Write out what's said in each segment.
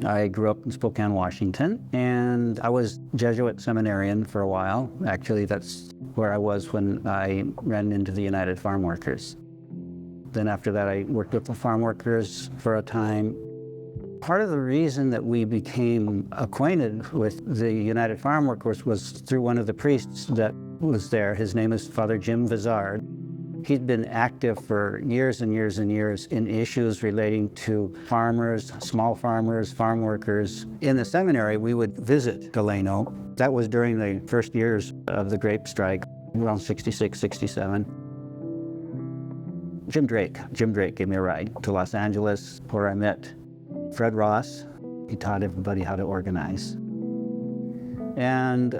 I grew up in Spokane, Washington, and I was Jesuit seminarian for a while. Actually, that's where I was when I ran into the United Farm Workers. Then after that, I worked with the farm workers for a time. Part of the reason that we became acquainted with the United Farm Workers was through one of the priests that was there. His name is Father Jim Vizard. He'd been active for years and years and years in issues relating to farmers, small farmers, farm workers. In the seminary, we would visit Delano. That was during the first years of the grape strike, around 66, 67. Jim Drake gave me a ride to Los Angeles, where I met Fred Ross. He taught everybody how to organize. And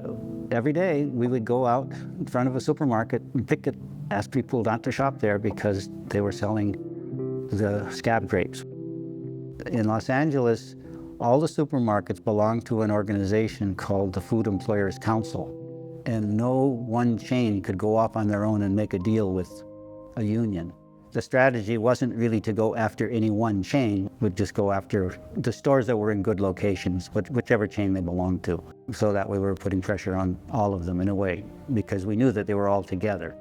every day we would go out in front of a supermarket and picket, ask people not to shop there because they were selling the scab grapes. In Los Angeles, all the supermarkets belonged to an organization called the Food Employers Council, and no one chain could go off on their own and make a deal with a union. The strategy wasn't really to go after any one chain, would just go after the stores that were in good locations, whichever chain they belonged to. So that way we were putting pressure on all of them in a way, because we knew that they were all together.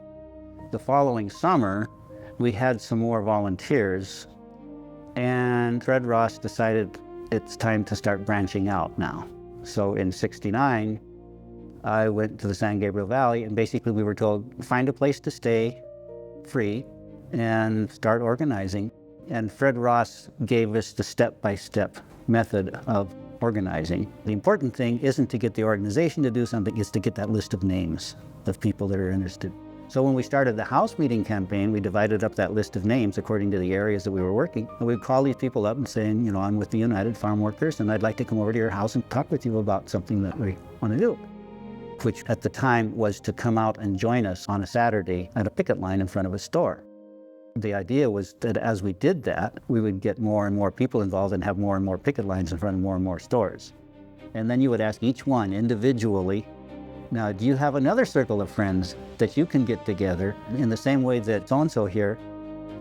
The following summer, we had some more volunteers, and Fred Ross decided it's time to start branching out now. So in '69, I went to the San Gabriel Valley, and basically we were told, find a place to stay free and start organizing. And Fred Ross gave us the step-by-step method of organizing. The important thing isn't to get the organization to do something, it's to get that list of names of people that are interested. So when we started the house meeting campaign, we divided up that list of names according to the areas that we were working. And we'd call these people up and saying, you know, I'm with the United Farm Workers and I'd like to come over to your house and talk with you about something that we want to do. Which at the time was to come out and join us on a Saturday at a picket line in front of a store. The idea was that as we did that, we would get more and more people involved and have more and more picket lines in front of more and more stores. And then you would ask each one individually, now, do you have another circle of friends that you can get together in the same way that so-and-so here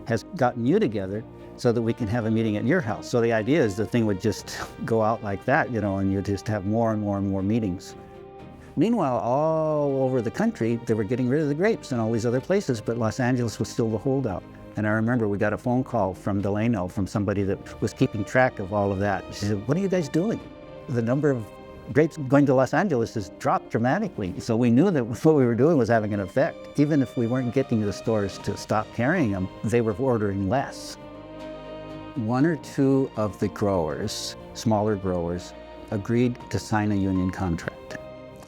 has gotten you together so that we can have a meeting at your house? So the idea is the thing would just go out like that, you know, and you just have more and more and more meetings. Meanwhile, all over the country, they were getting rid of the grapes and all these other places, but Los Angeles was still the holdout. And I remember we got a phone call from Delano, from somebody that was keeping track of all of that. She said, what are you guys doing? The number of grapes going to Los Angeles has dropped dramatically. So we knew that what we were doing was having an effect. Even if we weren't getting the stores to stop carrying them, they were ordering less. One or two of the growers, smaller growers, agreed to sign a union contract.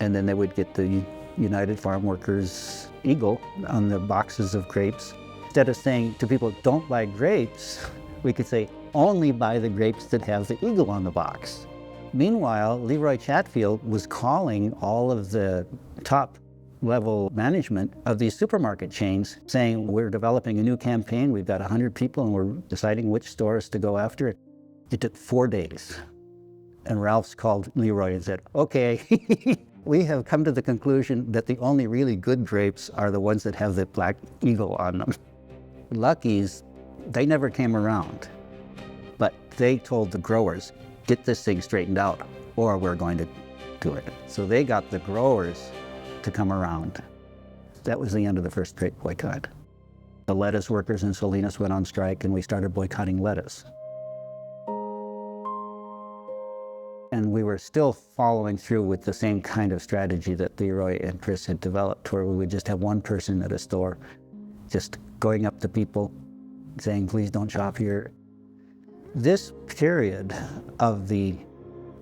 And then they would get the United Farm Workers eagle on the boxes of grapes. Instead of saying to people, don't buy grapes, we could say, only buy the grapes that have the eagle on the box. Meanwhile, Leroy Chatfield was calling all of the top level management of these supermarket chains saying, we're developing a new campaign, we've got 100 people and we're deciding which stores to go after. It took 4 days. And Ralph's called Leroy and said, okay, we have come to the conclusion that the only really good grapes are the ones that have the black eagle on them. Lucky's, they never came around, but they told the growers, get this thing straightened out or we're going to do it. So they got the growers to come around. That was the end of the first grape boycott. The lettuce workers in Salinas went on strike and we started boycotting lettuce. And we were still following through with the same kind of strategy that Leroy and Chris had developed, where we would just have one person at a store just going up to people saying, please don't shop here. This period of the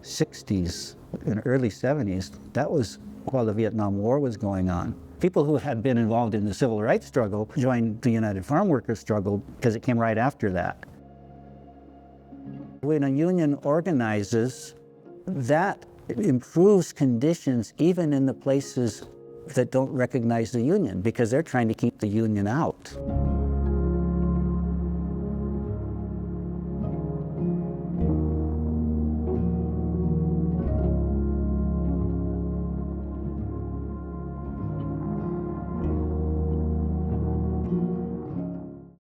60s and early 70s, that was while the Vietnam War was going on. People who had been involved in the civil rights struggle joined the United Farm Workers struggle because it came right after that. When a union organizes, that improves conditions even in the places that don't recognize the union because they're trying to keep the union out.